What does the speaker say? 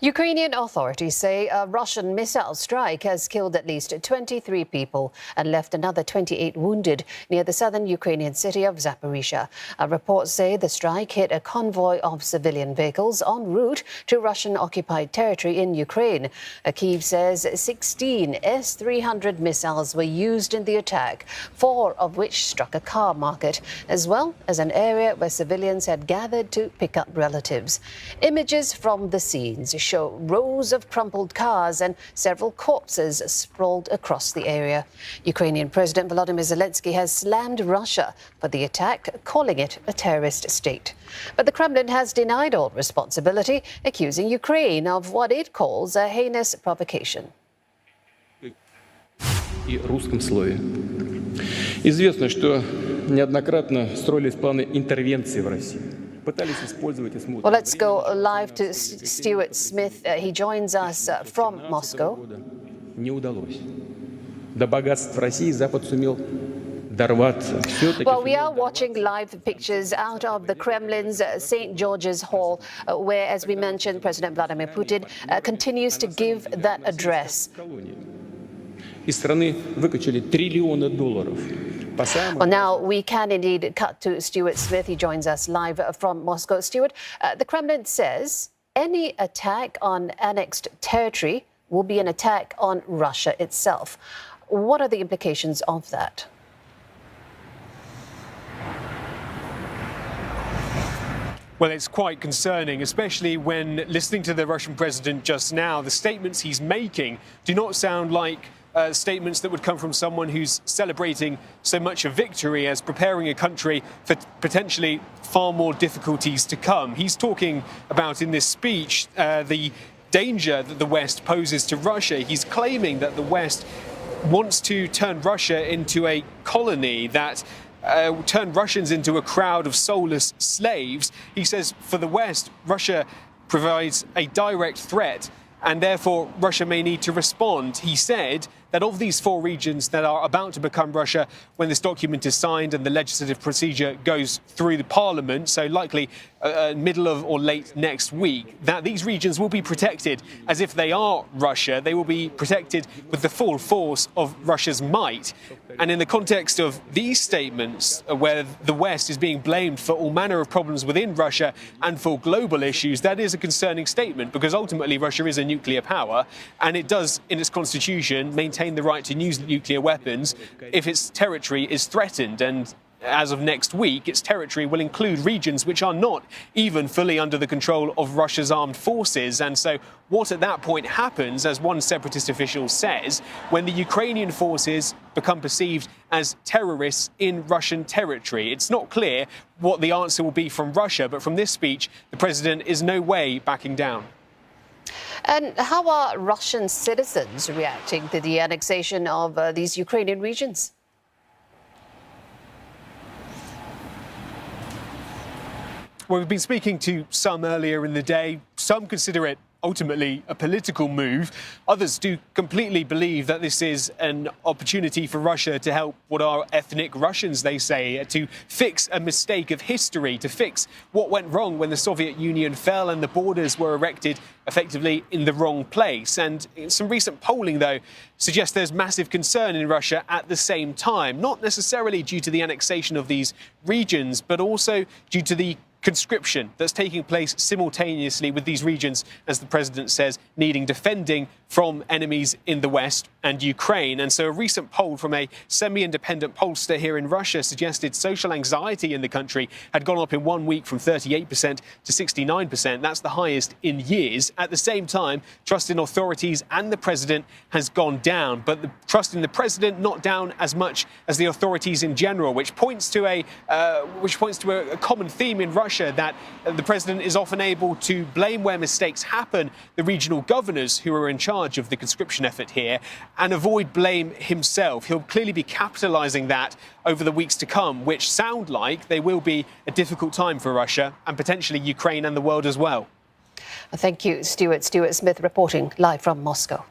Ukrainian authorities say a Russian missile strike has killed at least 23 people and left another 28 wounded near the southern Ukrainian city of Zaporizhzhia. Reports say the strike hit a convoy of civilian vehicles en route to Russian-occupied territory in Ukraine. Kyiv says 16 S-300 missiles were used in the attack, 4 of which struck a car market, as well as an area where civilians had gathered to pick up relatives. Images from the scenes show rows of crumpled cars and several corpses sprawled across the area. Ukrainian President Volodymyr Zelensky has slammed Russia for the attack, calling it a terrorist state. But the Kremlin has denied all responsibility, accusing Ukraine of what it calls a heinous provocation. И русском слове. Известно, что неоднократно строились планы интервенции в России. Well, let's go live to Stuart Smith. He joins us from Moscow. Well, we are watching live pictures out of the Kremlin's St. George's Hall, where, as we mentioned, President Vladimir Putin continues to give that address. Well, now we can indeed cut to Stuart Smith. He joins us live from Moscow. Stuart, the Kremlin says any attack on annexed territory will be an attack on Russia itself. What are the implications of that? Well, it's quite concerning, especially when listening to the Russian president just now. The statements he's making do not sound like statements that would come from someone who's celebrating so much a victory as preparing a country for potentially far more difficulties to come. He's talking about in this speech the danger that the West poses to Russia. He's claiming that the West wants to turn Russia into a colony, that turn Russians into a crowd of soulless slaves. He says for the West, Russia provides a direct threat, and therefore Russia may need to respond. He said that of these 4 regions that are about to become Russia when this document is signed and the legislative procedure goes through the parliament, so likely middle of or late next week, that these regions will be protected as if they are Russia. They will be protected with the full force of Russia's might. And in the context of these statements, where the West is being blamed for all manner of problems within Russia and for global issues, that is a concerning statement, because ultimately Russia is a nuclear power and it does, in its constitution, maintain the right to use nuclear weapons if its territory is threatened. And as of next week, its territory will include regions which are not even fully under the control of Russia's armed forces. And so what at that point happens, as one separatist official says, when the Ukrainian forces become perceived as terrorists in Russian territory? It's not clear what the answer will be from Russia, but from this speech, the president is no way backing down. And how are Russian citizens reacting to the annexation of these Ukrainian regions? Well, we've been speaking to some earlier in the day. Some consider it ultimately a political move. Others do completely believe that this is an opportunity for Russia to help what are ethnic Russians, they say, to fix a mistake of history, to fix what went wrong when the Soviet Union fell and the borders were erected effectively in the wrong place. And some recent polling, though, suggests there's massive concern in Russia at the same time, not necessarily due to the annexation of these regions, but also due to the conscription that's taking place simultaneously with these regions, as the president says, needing defending from enemies in the West and Ukraine. And so a recent poll from a semi-independent pollster here in Russia suggested social anxiety in the country had gone up in 1 week from 38% to 69%. That's the highest in years. At the same time, trust in authorities and the president has gone down, but the trust in the president not down as much as the authorities in general, which points to a common theme in Russia, that the president is often able to blame where mistakes happen the regional governors who are in charge of the conscription effort here and avoid blame himself. He'll clearly be capitalizing that over the weeks to come, which sound like they will be a difficult time for Russia and potentially Ukraine and the world as well. Thank you, Stuart. Stuart Smith reporting live from Moscow.